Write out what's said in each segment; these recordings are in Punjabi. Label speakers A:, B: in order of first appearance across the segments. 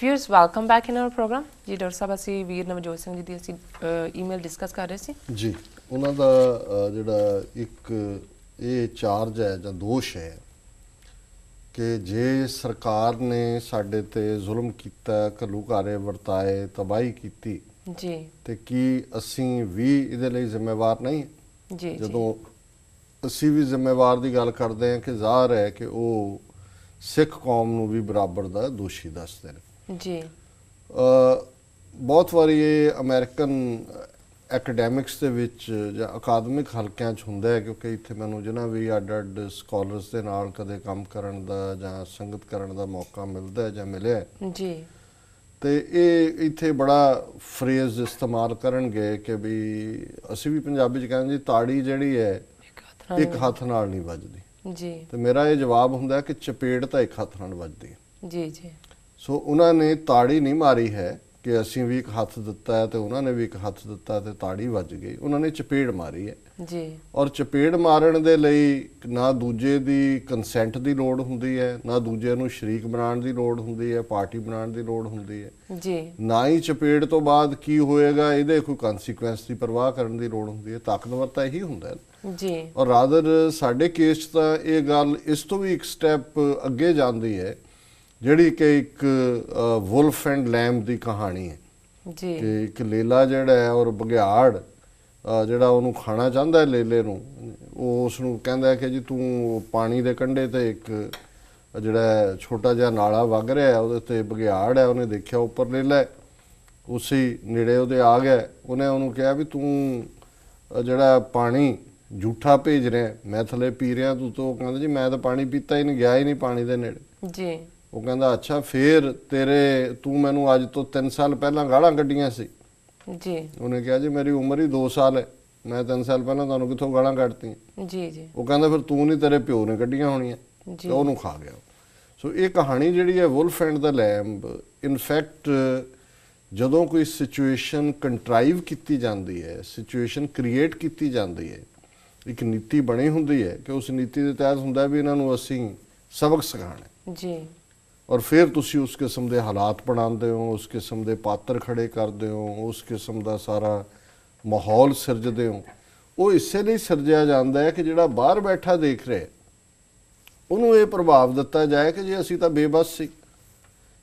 A: Viewers, welcome back in our program. ਜੀ ਡਾਕਟਰ ਸਾਹਿਬ ਅਸੀਂ ਵੀਰ ਨਵਜੋਤ ਸਿੰਘ ਜੀ ਦੀ ਅਸੀਂ ਈਮੇਲ ਡਿਸਕਸ ਕਰ ਰਹੇ ਸੀ
B: ਜੀ। ਉਹਨਾਂ ਦਾ ਜਿਹੜਾ ਇੱਕ ਇਹ ਚਾਰਜ ਹੈ ਜਾਂ ਦੋਸ਼ ਹੈ ਕਿ ਜੇ ਸਰਕਾਰ ਨੇ ਸਾਡੇ ਤੇ ਜ਼ੁਲਮ ਕੀਤਾ, ਘੱਲੂਘਾਰੇ ਵਰਤਾਏ, ਤਬਾਹੀ ਕੀਤੀ
A: ਜੀ,
B: ਤੇ ਕੀ ਅਸੀਂ ਵੀ ਇਹਦੇ ਲਈ ਜ਼ਿੰਮੇਵਾਰ ਨਹੀਂ?
A: ਜੀ
B: ਜਦੋਂ ਅਸੀਂ ਵੀ ਜ਼ਿੰਮੇਵਾਰ ਦੀ ਗੱਲ ਕਰਦੇ ਹਾਂ ਕਿ ਜ਼ਾਹਰ ਹੈ ਕਿ ਉਹ ਸਿੱਖ ਕੌਮ ਨੂੰ ਵੀ ਬਰਾਬਰ ਦਾ ਦੋਸ਼ੀ ਦੱਸਦੇ ਨੇ।
A: ਜੀ
B: ਬਹੁਤ ਵਾਰੀ ਇਹ ਅਮਰੀਕਨ ਐਕੈਡੈਮਿਕਸ ਦੇ ਵਿੱਚ ਜਾਂ ਅਕਾਦਮਿਕ ਹਲਕਿਆਂ 'ਚ ਹੁੰਦਾ ਹੈ, ਕਿਉਂਕਿ ਇੱਥੇ ਮੈਨੂੰ ਜਿਹਨਾਂ ਵੀ ਅੱਡ ਸਕਾਲਰਸ ਦੇ ਨਾਲ ਕਦੇ ਕੰਮ ਕਰਨ ਦਾ ਜਾਂ ਸੰਗਤ ਕਰਨ ਦਾ ਮੌਕਾ ਮਿਲਦਾ ਜਾਂ ਮਿਲਿਆ
A: ਜੀ,
B: ਤੇ ਇਹ ਇੱਥੇ ਬੜਾ ਫਰੇਜ਼ ਇਸਤੇਮਾਲ ਕਰਨਗੇ ਕਿ ਵੀ ਅਸੀਂ ਵੀ ਪੰਜਾਬੀ 'ਚ ਕਹਿੰਦੇ ਜੀ ਤਾੜੀ ਜਿਹੜੀ ਹੈ ਇੱਕ ਹੱਥ ਨਾਲ ਨਹੀਂ ਵੱਜਦੀ
A: ਜੀ,
B: ਤੇ ਮੇਰਾ ਇਹ ਜਵਾਬ ਹੁੰਦਾ ਕਿ ਚਪੇੜ ਤਾਂ ਇੱਕ ਹੱਥ ਨਾਲ ਵੱਜਦੀ ਹੈ।
A: ਜੀ ਜੀ,
B: ਸੋ ਉਹਨਾਂ ਨੇ ਤਾੜੀ ਨਹੀਂ ਮਾਰੀ ਹੈ ਕਿ ਅਸੀਂ ਵੀ ਇੱਕ ਹੱਥ ਦਿੱਤਾ ਹੈ ਤੇ ਉਹਨਾਂ ਨੇ ਵੀ ਇੱਕ ਹੱਥ ਦਿੱਤਾ ਤੇ ਤਾੜੀ ਵੱਜ ਗਈ। ਉਹਨਾਂ ਨੇ ਚਪੇੜ ਮਾਰੀ ਹੈ
A: ਜੀ,
B: ਔਰ ਚਪੇੜ ਮਾਰਨ ਦੇ ਲਈ ਨਾ ਦੂਜੇ ਦੀ ਕੰਸੈਂਟ ਦੀ ਲੋੜ ਹੁੰਦੀ ਹੈ, ਨਾ ਦੂਜੇ ਨੂੰ ਸ਼ਰੀਕ ਬਣਾਉਣ ਦੀ ਲੋੜ ਹੁੰਦੀ ਹੈ, ਪਾਰਟੀ ਬਣਾਉਣ ਦੀ ਲੋੜ ਹੁੰਦੀ ਹੈ,
A: ਜੀ,
B: ਨਾ ਹੀ ਚਪੇੜ ਤੋਂ ਬਾਅਦ ਕੀ ਹੋਏਗਾ ਇਹਦੇ ਕੋਈ ਕਨਸੀਕੁਐਂਸ ਦੀ ਪਰਵਾਹ ਕਰਨ ਦੀ ਲੋੜ ਹੁੰਦੀ ਹੈ। ਤਾਕਤਵਰ ਤਾਂ ਇਹੀ ਹੁੰਦਾ ਹੈ
A: ਜੀ।
B: ਔਰ ਰਾਦਰ ਸਾਡੇ ਕੇਸ 'ਚ ਤਾਂ ਇਹ ਗੱਲ ਇਸ ਤੋਂ ਵੀ ਇੱਕ ਸਟੈਪ ਅੱਗੇ ਜਾਂਦੀ ਹੈ, ਜਿਹੜੀ ਕਿ ਇੱਕ ਵੁਲਫ ਐਂਡ ਲੈਮ ਦੀ ਕਹਾਣੀ ਹੈ
A: ਜੀ,
B: ਕਿ ਇੱਕ ਲੇਲਾ ਜਿਹੜਾ ਹੈ ਔਰ ਬਘਿਆੜ ਜਿਹੜਾ ਉਹਨੂੰ ਖਾਣਾ ਚਾਹੁੰਦਾ ਹੈ ਲੇਲੇ ਨੂੰ, ਉਹ ਉਸ ਨੂੰ ਕਹਿੰਦਾ ਕਿ ਜੀ ਤੂੰ ਪਾਣੀ ਦੇ ਕੰਢੇ ਤੇ ਇੱਕ ਜਿਹੜਾ ਛੋਟਾ ਜਿਹਾ ਨਾਲਾ ਵਗ ਰਿਹਾ ਉਹਦੇ ਤੇ ਬਘਿਆੜ ਹੈ, ਉਹਨੇ ਦੇਖਿਆ ਉੱਪਰ ਲੇਲਾ ਉਸੇ ਨੇੜੇ ਉਹਦੇ ਆ ਗਿਆ। ਉਹਨੇ ਉਹਨੂੰ ਕਿਹਾ ਵੀ ਤੂੰ ਜਿਹੜਾ ਪਾਣੀ ਝੂਠਾ ਭੇਜ ਰਿਹਾ, ਮੈਂ ਥੱਲੇ ਪੀ ਰਿਹਾ, ਤੂੰ ਤਾਂ ਉਹ ਕਹਿੰਦਾ ਜੀ ਮੈਂ ਤਾਂ ਪਾਣੀ ਪੀਤਾ ਹੀ ਨਹੀਂ, ਗਿਆ ਹੀ ਨਹੀਂ ਪਾਣੀ ਦੇ ਨੇੜੇ।
A: ਜੀ,
B: ਉਹ ਕਹਿੰਦਾ ਅੱਛਾ ਫੇਰ ਤੂੰ ਮੈਨੂੰ ਅੱਜ ਤੋਂ 3 ਸਾਲ ਪਹਿਲਾਂ ਗਾਲਾਂ ਕੱਢੀਆਂ ਸੀ।
A: ਜੀ,
B: ਉਹਨੇ ਕਿਹਾ ਜੀ ਮੇਰੀ ਉਮਰ ਹੀ 2 ਸਾਲ ਹੈ, ਮੈਂ 3 ਸਾਲ ਪਹਿਲਾਂ ਤੁਹਾਨੂੰ ਕਿੱਥੋਂ ਗਾਲਾਂ ਕੱਢਤੀਆਂ?
A: ਜੀ, ਜੀ,
B: ਉਹ ਕਹਿੰਦਾ ਫਿਰ ਤੂੰ ਨਹੀਂ, ਤੇਰੇ ਪਿਓ ਨੇ ਕੱਢੀਆਂ ਹੋਣੀਆਂ।
A: ਜੀ,
B: ਤੇ ਉਹਨੂੰ ਖਾ ਗਿਆ। ਸੋ ਇਹ ਕਹਾਣੀ ਜਿਹੜੀ ਹੈ wolf and the lamb, in fact ਜਦੋਂ ਕੋਈ ਸਿਚੁਏਸ਼ਨ ਕੰਟਰਾਈਵ ਕੀਤੀ ਜਾਂਦੀ ਹੈ, ਸਿਚੁਏਸ਼ਨ ਕ੍ਰੀਏਟ ਕੀਤੀ ਜਾਂਦੀ ਹੈ, ਇੱਕ ਨੀਤੀ ਬਣੀ ਹੁੰਦੀ ਹੈ ਕਿ ਉਸ ਨੀਤੀ ਦੇ ਤਹਿਤ ਹੁੰਦਾ ਵੀ ਇਹਨਾਂ ਨੂੰ ਅਸੀਂ ਸਬਕ ਸਿਖਾਉਣਾ
A: ਜੀ,
B: ਔਰ ਫਿਰ ਤੁਸੀਂ ਉਸ ਕਿਸਮ ਦੇ ਹਾਲਾਤ ਬਣਾਉਂਦੇ ਹੋ, ਉਸ ਕਿਸਮ ਦੇ ਪਾਤਰ ਖੜੇ ਕਰਦੇ ਹੋ, ਉਸ ਕਿਸਮ ਦਾ ਸਾਰਾ ਮਾਹੌਲ ਸਿਰਜਦੇ ਹੋ। ਉਹ ਇਸੇ ਲਈ ਸਿਰਜਿਆ ਜਾਂਦਾ ਹੈ ਕਿ ਜਿਹੜਾ ਬਾਹਰ ਬੈਠਾ ਦੇਖ ਰਿਹਾ ਉਹਨੂੰ ਇਹ ਪ੍ਰਭਾਵ ਦਿੱਤਾ ਜਾਏ ਕਿ ਜੇ ਅਸੀਂ ਤਾਂ ਬੇਬਸ ਸੀ,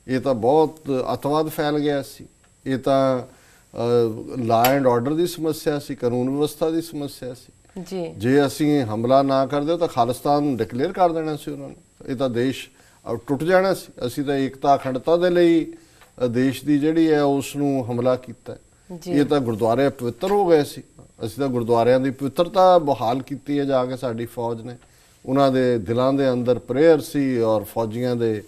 B: ਇਹ ਤਾਂ ਬਹੁਤ ਅੱਤਵਾਦ ਫੈਲ ਗਿਆ ਸੀ, ਇਹ ਤਾਂ ਲਾ ਐਂਡ ਆਰਡਰ ਦੀ ਸਮੱਸਿਆ ਸੀ, ਕਾਨੂੰਨ ਵਿਵਸਥਾ ਦੀ ਸਮੱਸਿਆ ਸੀ,
A: ਜੀ,
B: ਜੇ ਅਸੀਂ ਹਮਲਾ ਨਾ ਕਰਦੇ ਤਾਂ ਖਾਲਿਸਤਾਨ ਡਿਕਲੇਅਰ ਕਰ ਦੇਣਾ ਸੀ ਉਹਨਾਂ ਨੇ, ਇਹ ਤਾਂ ਦੇਸ਼ ਟੁੱਟ ਜਾਣਾ ਸੀ। ਅਸੀਂ ਤਾਂ ਏਕਤਾ ਅਖੰਡਤਾ ਦੇ ਲਈ ਦੇਸ਼ ਦੀ ਜਿਹੜੀ ਹੈ ਉਸ ਨੂੰ ਹਮਲਾ ਕੀਤਾ। ਇਹ ਤਾਂ ਗੁਰਦੁਆਰੇ ਪਵਿੱਤਰ ਹੋ ਗਏ ਸੀ, ਅਸੀਂ ਤਾਂ ਗੁਰਦੁਆਰਿਆਂ ਦੀ ਪਵਿੱਤਰਤਾ ਬਹਾਲ ਕੀਤੀ ਹੈ ਜਾ ਕੇ ਸਾਡੀ ਫੌਜ ਨੇ। ਉਹਨਾਂ ਦੇ ਦਿਲਾਂ ਦੇ ਅੰਦਰ ਪ੍ਰੇਅਰ ਸੀ ਔਰ ਫੌਜੀਆਂ ਦੇ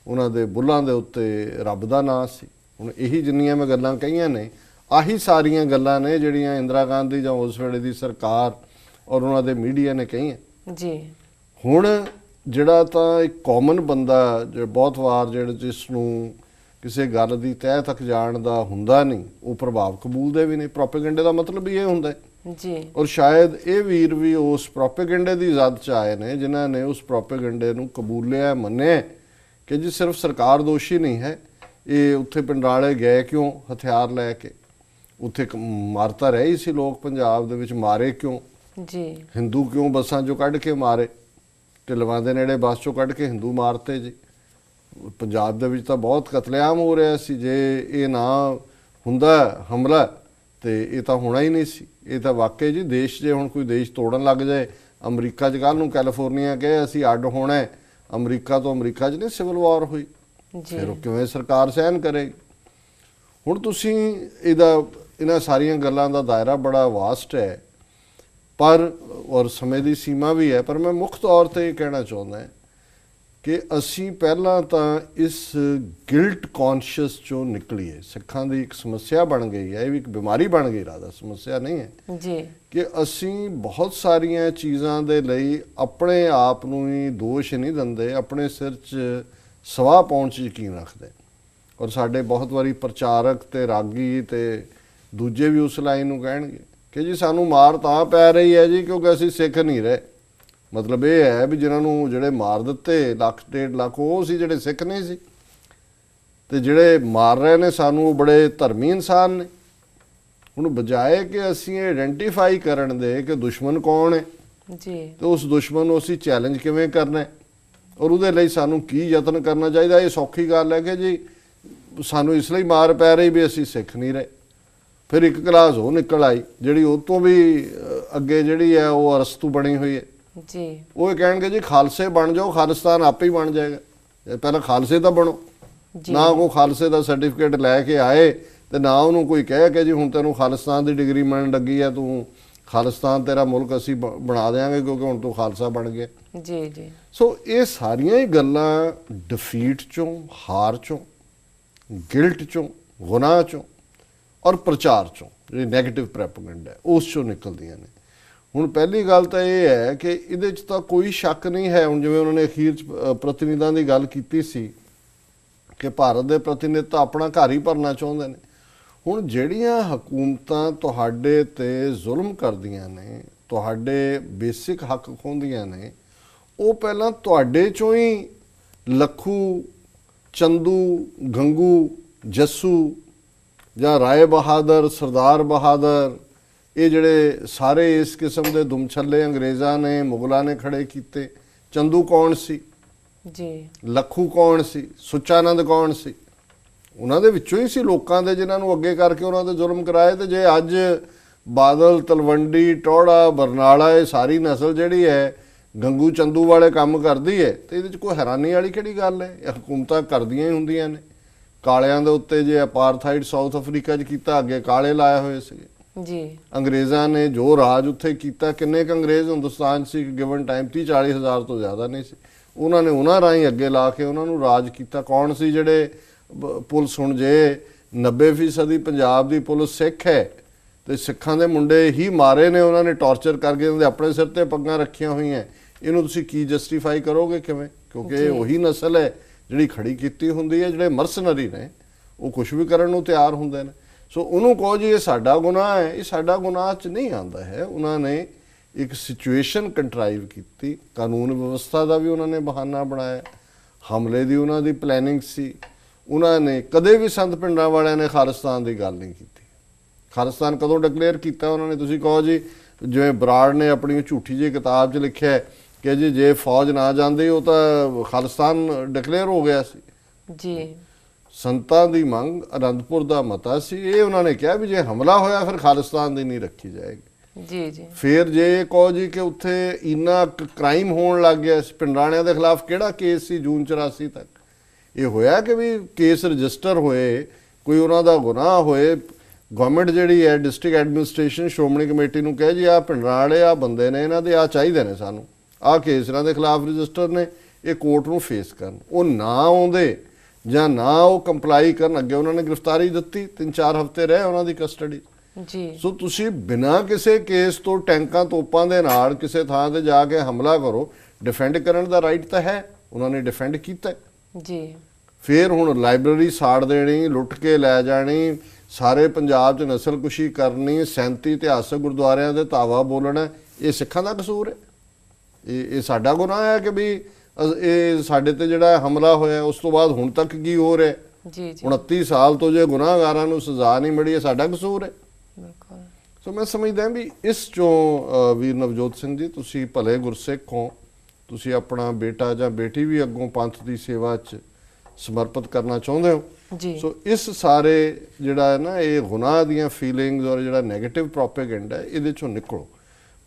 B: ਉਹਨਾਂ ਦੇ ਬੁੱਲਾਂ ਦੇ ਉੱਤੇ ਰੱਬ ਦਾ ਨਾਂ ਸੀ। ਹੁਣ ਇਹੀ ਜਿੰਨੀਆਂ ਮੈਂ ਗੱਲਾਂ ਕਹੀਆਂ ਨੇ, ਆਹੀ ਸਾਰੀਆਂ ਗੱਲਾਂ ਨੇ ਜਿਹੜੀਆਂ ਇੰਦਰਾ ਗਾਂਧੀ ਜਾਂ ਉਸ ਵੇਲੇ ਦੀ ਸਰਕਾਰ ਔਰ ਉਹਨਾਂ ਦੇ ਮੀਡੀਆ ਨੇ ਕਹੀਆਂ।
A: ਜੀ,
B: ਹੁਣ ਜਿਹੜਾ ਤਾਂ ਇੱਕ ਕਾਮਨ ਬੰਦਾ ਜਿਹੜਾ ਬਹੁਤ ਵਾਰ ਜਿਹੜਾ ਜਿਸ ਨੂੰ ਕਿਸੇ ਗੱਲ ਦੀ ਤਹਿ ਤੱਕ ਜਾਣ ਦਾ ਹੁੰਦਾ ਨਹੀਂ, ਉਹ ਪ੍ਰਭਾਵ ਕਬੂਲਦੇ ਵੀ ਨਹੀਂ। ਪ੍ਰੋਪੇਗੈਂਡੇ ਦਾ ਮਤਲਬ ਵੀ ਇਹ ਹੁੰਦਾ ਹੈ
A: ਜੀ,
B: ਔਰ ਸ਼ਾਇਦ ਇਹ ਵੀਰ ਵੀ ਉਸ ਪ੍ਰੋਪੇਗੈਂਡੇ ਦੀ ਜ਼ਦ 'ਚ ਆਏ ਨੇ ਜਿਨ੍ਹਾਂ ਨੇ ਉਸ ਪ੍ਰੋਪੇਗੈਂਡੇ ਨੂੰ ਕਬੂਲਿਆ, ਮੰਨਿਆ ਕਿ ਜੀ ਸਿਰਫ ਸਰਕਾਰ ਦੋਸ਼ੀ ਨਹੀਂ ਹੈ। ਇਹ ਉੱਥੇ ਪਿੰਡਰਾਲੇ ਗਏ ਕਿਉਂ ਹਥਿਆਰ ਲੈ ਕੇ? ਉੱਥੇ ਮਾਰਤਾ ਰਹੇ ਹੀ ਸੀ ਲੋਕ ਪੰਜਾਬ ਦੇ ਵਿੱਚ, ਮਾਰੇ ਕਿਉਂ?
A: ਜੀ,
B: ਹਿੰਦੂ ਕਿਉਂ ਬੱਸਾਂ 'ਚੋਂ ਕੱਢ ਕੇ ਮਾਰੇ? ਢਿਲਵਾਂ ਦੇ ਨੇੜੇ ਬੱਸ 'ਚੋਂ ਕੱਢ ਕੇ ਹਿੰਦੂ ਮਾਰਤੇ ਜੀ। ਪੰਜਾਬ ਦੇ ਵਿੱਚ ਤਾਂ ਬਹੁਤ ਕਤਲੇਆਮ ਹੋ ਰਿਹਾ ਸੀ। ਜੇ ਇਹ ਨਾ ਹੁੰਦਾ ਹਮਲਾ ਤੇ ਇਹ ਤਾਂ ਹੋਣਾ ਹੀ ਨਹੀਂ ਸੀ। ਇਹ ਤਾਂ ਵਾਕਈ ਜੀ ਦੇਸ਼, ਜੇ ਹੁਣ ਕੋਈ ਦੇਸ਼ ਤੋੜਨ ਲੱਗ ਜਾਏ, ਅਮਰੀਕਾ 'ਚ ਕੱਲ੍ਹ ਨੂੰ ਕੈਲੀਫੋਰਨੀਆ ਕਹੇ ਅਸੀਂ ਅੱਡ ਹੋਣਾ ਹੈ ਅਮਰੀਕਾ ਤੋਂ, ਅਮਰੀਕਾ 'ਚ ਨਹੀਂ ਸਿਵਲ ਵਾਰ ਹੋਈ, ਫਿਰ ਉਹ ਕਿਵੇਂ ਸਰਕਾਰ ਸਹਿਨ ਕਰੇਗੀ? ਹੁਣ ਤੁਸੀਂ ਇਹਨਾਂ ਸਾਰੀਆਂ ਗੱਲਾਂ ਦਾ ਦਾਇਰਾ ਬੜਾ ਵਾਸਟ ਹੈ ਪਰ ਔਰ ਸਮੇਂ ਦੀ ਸੀਮਾ ਵੀ ਹੈ, ਪਰ ਮੈਂ ਮੁੱਖ ਤੌਰ 'ਤੇ ਇਹ ਕਹਿਣਾ ਚਾਹੁੰਦਾ ਕਿ ਅਸੀਂ ਪਹਿਲਾਂ ਤਾਂ ਇਸ ਗਿਲਟ ਕੌਨਸ਼ੀਅਸ 'ਚੋਂ ਨਿਕਲੀਏ। ਸਿੱਖਾਂ ਦੀ ਇੱਕ ਸਮੱਸਿਆ ਬਣ ਗਈ ਹੈ, ਇਹ ਵੀ ਇੱਕ ਬਿਮਾਰੀ ਬਣ ਗਈ, ਰਾਦਾ ਸਮੱਸਿਆ ਨਹੀਂ ਹੈ
A: ਜੀ,
B: ਕਿ ਅਸੀਂ ਬਹੁਤ ਸਾਰੀਆਂ ਚੀਜ਼ਾਂ ਦੇ ਲਈ ਆਪਣੇ ਆਪ ਨੂੰ ਹੀ ਦੋਸ਼ ਨਹੀਂ ਦਿੰਦੇ, ਆਪਣੇ ਸਿਰ 'ਚ ਸਵਾਹ ਪਾਉਣ 'ਚ ਯਕੀਨ ਰੱਖਦੇ। ਔਰ ਸਾਡੇ ਬਹੁਤ ਵਾਰੀ ਪ੍ਰਚਾਰਕ ਤੇ ਰਾਗੀ ਤੇ ਦੂਜੇ ਵੀ ਉਸ ਲਾਈਨ ਨੂੰ ਕਹਿਣਗੇ ਕਿ ਜੀ ਸਾਨੂੰ ਮਾਰ ਤਾਂ ਪੈ ਰਹੀ ਹੈ ਜੀ ਕਿਉਂਕਿ ਅਸੀਂ ਸਿੱਖ ਨਹੀਂ ਰਹੇ। ਮਤਲਬ ਇਹ ਹੈ ਵੀ ਜਿਨ੍ਹਾਂ ਨੂੰ ਜਿਹੜੇ ਮਾਰ ਦਿੱਤੇ 1.5 ਲੱਖ ਉਹ ਸੀ ਜਿਹੜੇ ਸਿੱਖ ਨਹੀਂ ਸੀ। ਤੇ ਜਿਹੜੇ ਮਾਰ ਰਹੇ ਨੇ ਸਾਨੂੰ ਉਹ ਬੜੇ ਧਰਮੀ ਇਨਸਾਨ ਨੇ। ਹੁਣ ਬਜਾਏ ਕਿ ਅਸੀਂ ਆਇਡੈਂਟੀਫਾਈ ਕਰਨ ਦੇ ਕਿ ਦੁਸ਼ਮਣ ਕੌਣ ਹੈ
A: ਜੀ,
B: ਤੇ ਉਸ ਦੁਸ਼ਮਣ ਨੂੰ ਅਸੀਂ ਚੈਲੰਜ ਕਿਵੇਂ ਕਰਨਾ ਹੈ ਔਰ ਉਹਦੇ ਲਈ ਸਾਨੂੰ ਕੀ ਯਤਨ ਕਰਨਾ ਚਾਹੀਦਾ। ਇਹ ਸੌਖੀ ਗੱਲ ਹੈ ਕਿ ਜੀ ਸਾਨੂੰ ਇਸ ਲਈ ਮਾਰ ਪੈ ਰਹੀ ਵੀ ਅਸੀਂ ਸਿੱਖ ਨਹੀਂ ਰਹੇ। ਫਿਰ ਇੱਕ ਕਲਾਸ ਉਹ ਨਿਕਲ ਆਈ ਜਿਹੜੀ ਉਹ ਤੋਂ ਵੀ ਅੱਗੇ ਜਿਹੜੀ ਹੈ ਉਹ ਅਰਸਤੂ ਬਣੀ ਹੋਈ ਹੈ
A: ਜੀ।
B: ਉਹ ਇਹ ਕਹਿਣਗੇ ਜੀ ਖਾਲਸੇ ਬਣ ਜਾਓ, ਖਾਲਿਸਤਾਨ ਆਪੇ ਹੀ ਬਣ ਜਾਏਗਾ। ਪਹਿਲਾਂ ਖਾਲਸੇ ਤਾਂ ਬਣੋ। ਨਾ ਕੋਈ ਖਾਲਸੇ ਦਾ ਸਰਟੀਫਿਕੇਟ ਲੈ ਕੇ ਆਏ ਤੇ ਨਾ ਉਹਨੂੰ ਕੋਈ ਕਹੇ ਕਿ ਜੀ ਹੁਣ ਤੈਨੂੰ ਖਾਲਿਸਤਾਨ ਦੀ ਡਿਗਰੀ ਮਿਲਣ ਲੱਗੀ ਹੈ, ਤੂੰ ਖਾਲਿਸਤਾਨ ਤੇਰਾ ਮੁਲਕ ਅਸੀਂ ਬਣਾ ਦੇਵਾਂਗੇ ਕਿਉਂਕਿ ਹੁਣ ਤੂੰ ਖਾਲਸਾ ਬਣ ਗਿਆ।
A: ਜੀ ਜੀ।
B: ਸੋ ਇਹ ਸਾਰੀਆਂ ਹੀ ਗੱਲਾਂ ਡਿਫੀਟ ਚੋਂ, ਹਾਰ ਚੋਂ, ਗਿਲਟ ਚੋਂ, ਗੁਨਾਹ ਚੋਂ ਔਰ ਪ੍ਰਚਾਰ ਚੋਂ, ਜਿਹੜੀ ਨੈਗੇਟਿਵ ਪ੍ਰੋਪੇਗੈਂਡਾ ਹੈ ਉਸ ਚੋਂ ਨਿਕਲਦੀਆਂ ਨੇ। ਹੁਣ ਪਹਿਲੀ ਗੱਲ ਤਾਂ ਇਹ ਹੈ ਕਿ ਇਹਦੇ 'ਚ ਤਾਂ ਕੋਈ ਸ਼ੱਕ ਨਹੀਂ ਹੈ। ਹੁਣ ਜਿਵੇਂ ਉਹਨਾਂ ਨੇ ਅਖੀਰ 'ਚ ਪ੍ਰਤੀਨਿਧਾਂ ਦੀ ਗੱਲ ਕੀਤੀ ਸੀ ਕਿ ਭਾਰਤ ਦੇ ਪ੍ਰਤੀਨਿਧ ਤਾਂ ਆਪਣਾ ਘਰ ਹੀ ਭਰਨਾ ਚਾਹੁੰਦੇ ਨੇ। ਹੁਣ ਜਿਹੜੀਆਂ ਹਕੂਮਤਾਂ ਤੁਹਾਡੇ ਤੇ ਜ਼ੁਲਮ ਕਰਦੀਆਂ ਨੇ, ਤੁਹਾਡੇ ਬੇਸਿਕ ਹੱਕ ਖੋਹਦੀਆਂ ਨੇ, ਉਹ ਪਹਿਲਾਂ ਤੁਹਾਡੇ ਚੋਂ ਹੀ ਲੱਖੂ, ਚੰਦੂ, ਗੰਗੂ, ਜੱਸੂ ਜਾਂ ਰਾਏ ਬਹਾਦਰ, ਸਰਦਾਰ ਬਹਾਦਰ, ਇਹ ਜਿਹੜੇ ਸਾਰੇ ਇਸ ਕਿਸਮ ਦੇ ਦੁਮਛੱਲੇ ਅੰਗਰੇਜ਼ਾਂ ਨੇ, ਮੁਗਲਾਂ ਨੇ ਖੜੇ ਕੀਤੇ। ਚੰਦੂ ਕੌਣ ਸੀ
A: ਜੀ,
B: ਲੱਖੂ ਕੌਣ ਸੀ, ਸੁੱਚਾਨੰਦ ਕੌਣ ਸੀ? ਉਹਨਾਂ ਦੇ ਵਿੱਚੋਂ ਹੀ ਸੀ ਲੋਕਾਂ ਦੇ ਜਿਨ੍ਹਾਂ ਨੂੰ ਅੱਗੇ ਕਰਕੇ ਉਹਨਾਂ ਤੇ ਜ਼ੁਲਮ ਕਰਾਏ। ਤੇ ਜੇ ਅੱਜ ਬਾਦਲ, ਤਲਵੰਡੀ, ਟੌੜਾ, ਬਰਨਾਲਾ, ਇਹ ਸਾਰੀ ਨਸਲ ਜਿਹੜੀ ਹੈ ਗੰਗੂ ਚੰਦੂ ਵਾਲੇ ਕੰਮ ਕਰਦੀ ਹੈ ਤੇ ਇਹਦੇ 'ਚ ਕੋਈ ਹੈਰਾਨੀ ਵਾਲੀ ਕਿਹੜੀ ਗੱਲ ਹੈ? ਇਹ ਹਕੂਮਤਾਂ ਕਰਦੀਆਂ ਹੀ ਹੁੰਦੀਆਂ ਨੇ। ਕਾਲਿਆਂ ਦੇ ਉੱਤੇ ਜੇ ਅਪਾਰਥਾਈਡ ਸਾਊਥ ਅਫਰੀਕਾ 'ਚ ਕੀਤਾ, ਅੱਗੇ ਕਾਲੇ ਲਾਏ ਹੋਏ ਸੀਗੇ
A: ਜੀ।
B: ਅੰਗਰੇਜ਼ਾਂ ਨੇ ਜੋ ਰਾਜ ਉੱਥੇ ਕੀਤਾ, ਕਿੰਨੇ ਕੁ ਅੰਗਰੇਜ਼ ਹਿੰਦੁਸਤਾਨ 'ਚ ਗਿਵਨ ਟਾਈਮ 30-40 ਹਜ਼ਾਰ ਤੋਂ ਜ਼ਿਆਦਾ ਨਹੀਂ ਸੀ। ਉਹਨਾਂ ਨੇ ਉਹਨਾਂ ਰਾਹੀਂ ਅੱਗੇ ਲਾ ਕੇ ਉਹਨਾਂ ਨੂੰ ਰਾਜ ਕੀਤਾ। ਕੌਣ ਸੀ ਜਿਹੜੇ ਪੁਲਿਸ? ਹੁਣ ਜੇ 90% ਪੰਜਾਬ ਦੀ ਪੁਲਿਸ ਸਿੱਖ ਹੈ ਤੇ ਸਿੱਖਾਂ ਦੇ ਮੁੰਡੇ ਹੀ ਮਾਰੇ ਨੇ ਉਹਨਾਂ ਨੇ, ਟੌਰਚਰ ਕਰਕੇ ਉਹਨਾਂ ਦੇ ਆਪਣੇ ਸਿਰ ਤੇ ਪੱਗਾਂ ਰੱਖੀਆਂ ਹੋਈਆਂ, ਇਹਨੂੰ ਤੁਸੀਂ ਕੀ ਜਸਟੀਫਾਈ ਕਰੋਗੇ? ਕਿਵੇਂ? ਕਿਉਂਕਿ ਇਹ ਉਹੀ ਨਸਲ ਹੈ ਜਿਹੜੀ ਖੜੀ ਕੀਤੀ ਹੁੰਦੀ ਹੈ। ਜਿਹੜੇ ਮਰਸਨਰੀ ਨੇ ਉਹ ਕੁਝ ਵੀ ਕਰਨ ਨੂੰ ਤਿਆਰ ਹੁੰਦੇ ਨੇ। ਸੋ ਉਹਨੂੰ ਕਹੋ ਜੀ ਇਹ ਸਾਡਾ ਗੁਨਾਹ ਹੈ, ਇਹ ਸਾਡਾ ਗੁਨਾਹ 'ਚ ਨਹੀਂ ਆਉਂਦਾ ਹੈ। ਉਹਨਾਂ ਨੇ ਇੱਕ ਸਿਚੁਏਸ਼ਨ ਕੰਟਰਾਈਵ ਕੀਤੀ, ਕਾਨੂੰਨ ਵਿਵਸਥਾ ਦਾ ਵੀ ਉਹਨਾਂ ਨੇ ਬਹਾਨਾ ਬਣਾਇਆ, ਹਮਲੇ ਦੀ ਉਹਨਾਂ ਦੀ ਪਲੈਨਿੰਗ ਸੀ। ਉਹਨਾਂ ਨੇ ਕਦੇ ਵੀ ਸੰਤ ਪਿੰਡਾਂ ਵਾਲਿਆਂ ਨੇ ਖਾਲਿਸਤਾਨ ਦੀ ਗੱਲ ਨਹੀਂ ਕੀਤੀ। ਖਾਲਿਸਤਾਨ ਕਦੋਂ ਡਿਕਲੇਅਰ ਕੀਤਾ ਉਹਨਾਂ ਨੇ? ਤੁਸੀਂ ਕਹੋ ਜੀ ਜਿਵੇਂ ਬਰਾੜ ਨੇ ਆਪਣੀ ਝੂਠੀ ਜਿਹੀ ਕਿਤਾਬ 'ਚ ਲਿਖਿਆ ਕਿ ਜੀ ਜੇ ਫੌਜ ਨਾ ਜਾਂਦੀ ਉਹ ਤਾਂ ਖਾਲਿਸਤਾਨ ਡਿਕਲੇਅਰ ਹੋ ਗਿਆ ਸੀ।
A: ਜੀ।
B: ਸੰਤਾਂ ਦੀ ਮੰਗ, ਅਨੰਦਪੁਰ ਦਾ ਮਤਾ ਸੀ। ਇਹ ਉਹਨਾਂ ਨੇ ਕਿਹਾ ਵੀ ਜੇ ਹਮਲਾ ਹੋਇਆ ਫਿਰ ਖਾਲਿਸਤਾਨ ਦੀ ਨਹੀਂ ਰੱਖੀ ਜਾਏਗੀ।
A: ਜੀ ਜੀ।
B: ਫਿਰ ਜੇ ਕਹੋ ਜੀ ਕਿ ਉੱਥੇ ਇੰਨਾ ਕ੍ਰਾਈਮ ਹੋਣ ਲੱਗ ਗਿਆ, ਪਿੰਡਾਣਿਆਂ ਦੇ ਖਿਲਾਫ ਕਿਹੜਾ ਕੇਸ ਸੀ ਜੂਨ 84 ਤੱਕ? ਇਹ ਹੋਇਆ ਕਿ ਵੀ ਕੇਸ ਰਜਿਸਟਰ ਹੋਏ, ਕੋਈ ਉਹਨਾਂ ਦਾ ਗੁਨਾਹ ਹੋਏ, ਗਵਰਨਮੈਂਟ ਜਿਹੜੀ ਹੈ ਡਿਸਟ੍ਰਿਕਟ ਐਡਮਿਨਿਸਟ੍ਰੇਸ਼ਨ ਸ਼੍ਰੋਮਣੀ ਕਮੇਟੀ ਨੂੰ ਕਹੇ ਜੀ ਆਹ ਪਿੰਡਾਂ ਵਾਲੇ ਆ ਬੰਦੇ ਨੇ, ਇਹਨਾਂ ਦੇ ਆ ਚਾਹੀਦੇ ਨੇ, ਸਾਨੂੰ ਆਹ ਕੇਸ ਇਹਨਾਂ ਦੇ ਖਿਲਾਫ ਰਜਿਸਟਰ ਨੇ, ਇਹ ਕੋਰਟ ਨੂੰ ਫੇਸ ਕਰਨ। ਉਹ ਨਾ ਆਉਂਦੇ ਜਾਂ ਨਾ ਉਹ ਕੰਪਲਾਈ ਕਰਨ, ਅੱਗੇ ਉਹਨਾਂ ਨੇ ਗ੍ਰਿਫਤਾਰੀ ਦਿੱਤੀ, 3-4 ਹਫ਼ਤੇ ਰਹੇ ਉਹਨਾਂ ਦੀ ਕਸਟਡੀ।
A: ਜੀ।
B: ਸੋ ਤੁਸੀਂ ਬਿਨਾਂ ਕਿਸੇ ਕੇਸ ਤੋਂ ਟੈਂਕਾਂ ਤੋਪਾਂ ਦੇ ਨਾਲ ਕਿਸੇ ਥਾਂ ਤੇ ਜਾ ਕੇ ਹਮਲਾ ਕਰੋ, ਡਿਫੈਂਡ ਕਰਨ ਦਾ ਰਾਈਟ ਤਾਂ ਹੈ, ਉਹਨਾਂ ਨੇ ਡਿਫੈਂਡ ਕੀਤਾ
A: ਜੀ। ਫਿਰ
B: ਹੁਣ ਲਾਇਬ੍ਰੇਰੀ ਸਾੜ ਦੇਣੀ, ਲੁੱਟ ਕੇ ਲੈ ਜਾਣੀ, ਸਾਰੇ ਪੰਜਾਬ 'ਚ ਨਸਲਕੁਸ਼ੀ ਕਰਨੀ, 37 ਇਤਿਹਾਸਕ ਗੁਰਦੁਆਰਿਆਂ ਦੇ ਧਾਵਾ ਬੋਲਣਾ, ਇਹ ਸਿੱਖਾਂ ਦਾ ਕਸੂਰ ਹੈ? ਇਹ ਸਾਡਾ ਗੁਨਾਹ ਹੈ ਕਿ ਵੀ ਇਹ ਸਾਡੇ ਤੇ ਜਿਹੜਾ ਹਮਲਾ ਹੋਇਆ ਉਸ ਤੋਂ ਬਾਅਦ ਹੁਣ ਤੱਕ ਕੀ ਹੋ ਰਿਹਾ?
A: ਜੀ ਜੀ।
B: 29 ਸਾਲ ਤੋਂ ਜੇ ਗੁਨਾਹਗਾਰਾਂ ਨੂੰ ਸਜ਼ਾ ਨਹੀਂ ਮਿਲੀ, ਇਹ ਸਾਡਾ ਕਸੂਰ ਹੈ।
A: ਬਿਲਕੁਲ।
B: ਸੋ ਮੈਂ ਸਮਝਦਾ ਵੀ ਇਸ ਚੋਂ ਵੀਰ ਨਵਜੋਤ ਸਿੰਘ ਜੀ, ਤੁਸੀਂ ਭਲੇ ਗੁਰਸਿੱਖ ਹੋ, ਤੁਸੀਂ ਆਪਣਾ ਬੇਟਾ ਜਾਂ ਬੇਟੀ ਵੀ ਅੱਗੋਂ ਪੰਥ ਦੀ ਸੇਵਾ 'ਚ ਸਮਰਪਿਤ ਕਰਨਾ ਚਾਹੁੰਦੇ ਹੋ।
A: ਜੀ।
B: ਸੋ ਇਸ ਸਾਰੇ ਜਿਹੜਾ ਹੈ ਨਾ ਇਹ ਗੁਨਾਹ ਦੀਆਂ ਫੀਲਿੰਗਸ ਔਰ ਜਿਹੜਾ ਨੈਗੇਟਿਵ ਪ੍ਰੋਪੇਗੈਂਡਾ ਹੈ ਇਹਦੇ ਚੋਂ ਨਿਕਲੋ।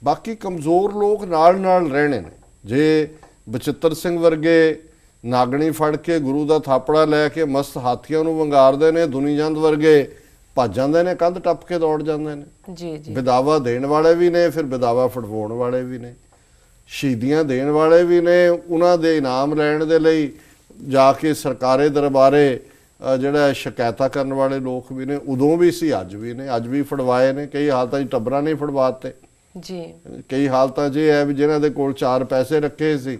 B: ਬਾਕੀ ਕਮਜ਼ੋਰ ਲੋਕ ਨਾਲ ਨਾਲ ਰਹਿਣੇ ਨੇ। ਜੇ ਬਚਿੱਤਰ ਸਿੰਘ ਵਰਗੇ ਨਾਗਣੀ ਫੜ ਕੇ ਗੁਰੂ ਦਾ ਥਾਪੜਾ ਲੈ ਕੇ ਮਸਤ ਹਾਥੀਆਂ ਨੂੰ ਵੰਗਾਰਦੇ ਨੇ, ਦੁਨੀਜੰਦ ਵਰਗੇ ਭੱਜ ਜਾਂਦੇ ਨੇ, ਕੰਧ ਟੱਪ ਕੇ ਦੌੜ ਜਾਂਦੇ ਨੇ।
A: ਜੀ ਜੀ।
B: ਵਿਦਾਵਾ ਦੇਣ ਵਾਲੇ ਵੀ ਨੇ, ਫਿਰ ਵਿਦਾਵਾ ਫੜਵਾਉਣ ਵਾਲੇ ਵੀ ਨੇ, ਸ਼ਹੀਦੀਆਂ ਦੇਣ ਵਾਲੇ ਵੀ ਨੇ, ਉਹਨਾਂ ਦੇ ਇਨਾਮ ਲੈਣ ਦੇ ਲਈ ਜਾ ਕੇ ਸਰਕਾਰੇ ਦਰਬਾਰੇ ਜਿਹੜਾ ਸ਼ਿਕਾਇਤਾਂ ਕਰਨ ਵਾਲੇ ਲੋਕ ਵੀ ਨੇ। ਉਦੋਂ ਵੀ ਸੀ, ਅੱਜ ਵੀ ਨੇ, ਅੱਜ ਵੀ ਫੜਵਾਏ ਨੇ। ਕਈ ਹਾਲਤਾਂ 'ਚ ਟੱਬਰਾਂ ਨੇ ਫੜਵਾਤੇ
A: ਜੀ।
B: ਕਈ ਹਾਲਤਾਂ 'ਚ ਇਹ ਹੈ ਵੀ ਜਿਨ੍ਹਾਂ ਦੇ ਕੋਲ 4 ਪੈਸੇ ਰੱਖੇ ਸੀ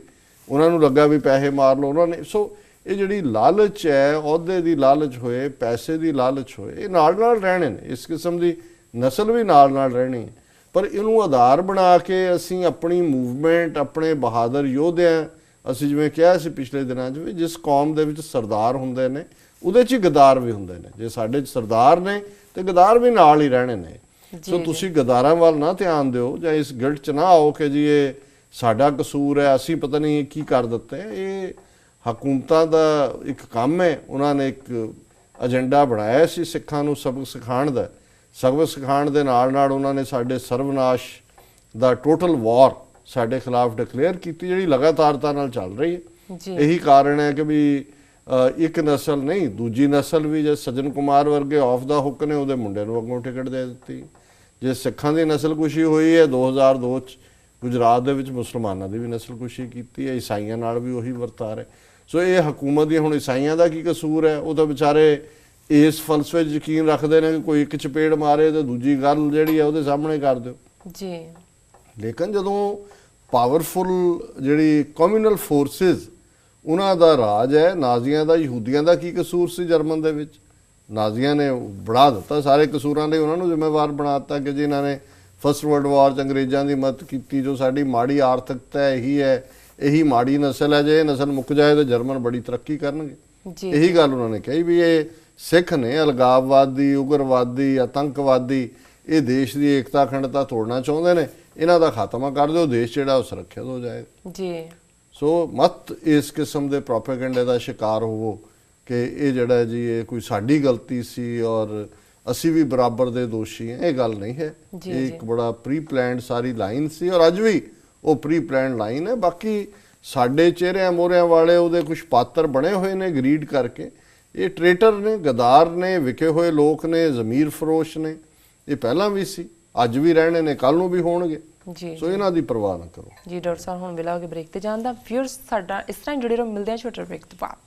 B: ਉਹਨਾਂ ਨੂੰ ਲੱਗਾ ਵੀ ਪੈਸੇ ਮਾਰ ਲਓ ਉਹਨਾਂ ਨੇ। ਸੋ ਇਹ ਜਿਹੜੀ ਲਾਲਚ ਹੈ, ਅਹੁਦੇ ਦੀ ਲਾਲਚ ਹੋਏ, ਪੈਸੇ ਦੀ ਲਾਲਚ ਹੋਏ, ਇਹ ਨਾਲ ਨਾਲ ਰਹਿਣੇ ਨੇ। ਇਸ ਕਿਸਮ ਦੀ ਨਸਲ ਵੀ ਨਾਲ ਨਾਲ ਰਹਿਣੀ ਹੈ। ਪਰ ਇਹਨੂੰ ਆਧਾਰ ਬਣਾ ਕੇ ਅਸੀਂ ਆਪਣੀ ਮੂਵਮੈਂਟ, ਆਪਣੇ ਬਹਾਦਰ ਯੋਧਿਆਂ ਅਸੀਂ ਜਿਵੇਂ ਕਿਹਾ ਸੀ ਪਿਛਲੇ ਦਿਨਾਂ 'ਚ ਵੀ ਜਿਸ ਕੌਮ ਦੇ ਵਿੱਚ ਸਰਦਾਰ ਹੁੰਦੇ ਨੇ ਉਹਦੇ 'ਚ ਹੀ ਗਦਾਰ ਵੀ ਹੁੰਦੇ ਨੇ। ਜੇ ਸਾਡੇ 'ਚ ਸਰਦਾਰ ਨੇ ਤੇ ਗਦਾਰ ਵੀ ਨਾਲ ਹੀ ਰਹਿਣੇ ਨੇ। ਸੋ ਤੁਸੀਂ ਗਦਾਰਾਂ ਵੱਲ ਨਾ ਧਿਆਨ ਦਿਓ ਜਾਂ ਇਸ ਗਿਲਟ 'ਚ ਨਾ ਆਓ ਕਿ ਜੀ ਇਹ ਸਾਡਾ ਕਸੂਰ ਹੈ, ਅਸੀਂ ਪਤਾ ਨਹੀਂ ਕੀ ਕਰ ਦਿੱਤੇ। ਇਹ ਹਕੂਮਤਾਂ ਦਾ ਇੱਕ ਕੰਮ ਹੈ, ਉਹਨਾਂ ਨੇ ਇੱਕ ਏਜੰਡਾ ਬਣਾਇਆ ਸੀ ਸਿੱਖਾਂ ਨੂੰ ਸਬਕ ਸਿਖਾਉਣ ਦਾ। ਸਬਕ ਸਿਖਾਉਣ ਦੇ ਨਾਲ ਨਾਲ ਉਹਨਾਂ ਨੇ ਸਾਡੇ ਸਰਵਨਾਸ਼ ਦਾ ਟੋਟਲ ਵਾਰ ਸਾਡੇ ਖਿਲਾਫ ਡਿਕਲੇਅਰ ਕੀਤੀ, ਜਿਹੜੀ ਲਗਾਤਾਰਤਾ ਨਾਲ ਚੱਲ ਰਹੀ ਹੈ। ਇਹੀ ਕਾਰਨ ਹੈ ਕਿ ਵੀ ਇੱਕ ਨਸਲ ਨਹੀਂ ਦੂਜੀ ਨਸਲ ਵੀ, ਜੇ ਸੱਜਣ ਕੁਮਾਰ ਵਰਗੇ ਆਫ ਦਾ ਹੁੱਕ ਨੇ ਉਹਦੇ ਮੁੰਡੇ ਨੂੰ ਅੱਗੋਂ ਟਿਕਟ ਦੇ ਦਿੱਤੀ। ਜੇ ਸਿੱਖਾਂ ਦੀ ਨਸਲਕੁਸ਼ੀ ਹੋਈ ਹੈ 2002 'ਚ ਗੁਜਰਾਤ ਦੇ ਵਿੱਚ, ਮੁਸਲਮਾਨਾਂ ਦੀ ਵੀ ਨਸਲਕੁਸ਼ੀ ਕੀਤੀ ਹੈ, ਈਸਾਈਆਂ ਨਾਲ ਵੀ ਉਹੀ ਵਰਤਾਰ ਹੈ। ਸੋ ਇਹ ਹਕੂਮਤ ਦੀ ਹੁਣ ਈਸਾਈਆਂ ਦਾ ਕੀ ਕਸੂਰ ਹੈ? ਉਹ ਤਾਂ ਵਿਚਾਰੇ ਇਸ ਫਲਸਫੇ 'ਚ ਯਕੀਨ ਰੱਖਦੇ ਨੇ ਕਿ ਕੋਈ ਇੱਕ ਚਪੇੜ ਮਾਰੇ ਤੇ ਦੂਜੀ ਗੱਲ ਜਿਹੜੀ ਹੈ ਉਹਦੇ ਸਾਹਮਣੇ ਕਰ ਦਿਓ
A: ਜੀ।
B: ਲੇਕਿਨ ਜਦੋਂ ਪਾਵਰਫੁਲ ਜਿਹੜੀ ਕਮਿਊਨਲ ਫੋਰਸਿਸ ਉਹਨਾਂ ਦਾ ਰਾਜ ਹੈ, ਨਾਜ਼ੀਆਂ ਦਾ ਯਹੂਦੀਆਂ ਦਾ ਕੀ ਕਸੂਰ ਸੀ ਜਰਮਨ ਦੇ ਵਿੱਚ? ਨਾਜ਼ੀਆਂ ਨੇ ਬਣਾ ਦਿੱਤਾ ਸਾਰੇ ਕਸੂਰਾਂ ਲਈ, ਉਹਨਾਂ ਨੂੰ ਜ਼ਿੰਮੇਵਾਰ ਬਣਾ ਦਿੱਤਾ ਕਿ ਜਿਨ੍ਹਾਂ ਨੇ ਫਸਟ ਵਰਲਡ ਵਾਰ 'ਚ ਅੰਗਰੇਜ਼ਾਂ ਦੀ ਮਦਦ ਕੀਤੀ। ਜੋ ਸਾਡੀ ਮਾੜੀ ਆਰਥਿਕਤਾ ਇਹੀ ਹੈ, ਇਹੀ ਮਾੜੀ ਨਸਲ ਹੈ, ਜੇ ਇਹ ਨਸਲ ਮੁੱਕ ਜਾਏ ਤਾਂ ਜਰਮਨ ਬੜੀ ਤਰੱਕੀ ਕਰਨਗੇ। ਇਹੀ ਗੱਲ ਉਹਨਾਂ ਨੇ ਕਹੀ ਵੀ ਇਹ ਸਿੱਖ ਨੇ ਅਲਗਾਵਵਾਦੀ, ਉਗਰਵਾਦੀ, ਆਤੰਕਵਾਦੀ, ਇਹ ਦੇਸ਼ ਦੀ ਏਕਤਾ ਅਖੰਡਤਾ ਤੋੜਨਾ ਚਾਹੁੰਦੇ ਨੇ, ਇਹਨਾਂ ਦਾ ਖਾਤਮਾ ਕਰ ਦਿਓ, ਦੇਸ਼ ਜਿਹੜਾ ਉਹ ਸੁਰੱਖਿਅਤ ਹੋ ਜਾਏਗਾ
A: ਜੀ।
B: ਸੋ ਮਤ ਇਸ ਕਿਸਮ ਦੇ ਪ੍ਰੋਪੇਗੈਂਡੇ ਦਾ ਸ਼ਿਕਾਰ ਹੋਵੋ ਕਿ ਇਹ ਜਿਹੜਾ ਜੀ ਇਹ ਕੋਈ ਸਾਡੀ ਗਲਤੀ ਸੀ ਔਰ ਅਸੀਂ ਵੀ ਬਰਾਬਰ ਦੇ ਦੋਸ਼ੀ ਹਾਂ। ਇਹ ਗੱਲ ਨਹੀਂ ਹੈ। ਇਹ ਇੱਕ ਬੜਾ ਪ੍ਰੀ ਪਲਾਨਡ ਸਾਰੀ ਲਾਈਨ ਸੀ ਔਰ ਅੱਜ ਵੀ ਉਹ ਪ੍ਰੀ ਪਲਾਨਡ ਲਾਈਨ ਹੈ। ਬਾਕੀ ਸਾਡੇ ਚਿਹਰਿਆਂ ਮੋਹਰਿਆਂ ਵਾਲੇ ਉਹਦੇ ਕੁਝ ਪਾਤਰ ਬਣੇ ਹੋਏ ਨੇ ਗਰੀਡ ਕਰਕੇ। ਇਹ ਟ੍ਰੇਟਰ ਨੇ, ਗਦਾਰ ਨੇ, ਵਿਕੇ ਹੋਏ ਲੋਕ ਨੇ, ਜ਼ਮੀਰ ਫਰੋਸ਼ ਨੇ। ਇਹ ਪਹਿਲਾਂ ਵੀ ਸੀ, ਅੱਜ ਵੀ ਰਹਿਣੇ ਨੇ, ਕੱਲ ਨੂੰ ਵੀ ਹੋਣਗੇ।
A: ਜੀ।
B: ਸੋ ਇਹਨਾਂ ਦੀ ਪਰਵਾਹ ਨਾ ਕਰੋ।
A: ਜੀ ਡਾਕਟਰ ਸਾਹਿਬ, ਹੁਣ ਵੇਲਾ ਹੋ ਗਿਆ ਬ੍ਰੇਕ ਤੇ ਜਾਣ ਦਾ। ਵਿਊਅਰਸ ਸਾਡਾ ਇਸ ਤਰ੍ਹਾਂ ਜੁੜੇ ਰਹੋ, ਮਿਲਦੇ ਹਾਂ ਛੋਟੇ ਬ੍ਰੇਕ ਤੋਂ ਬਾਅਦ।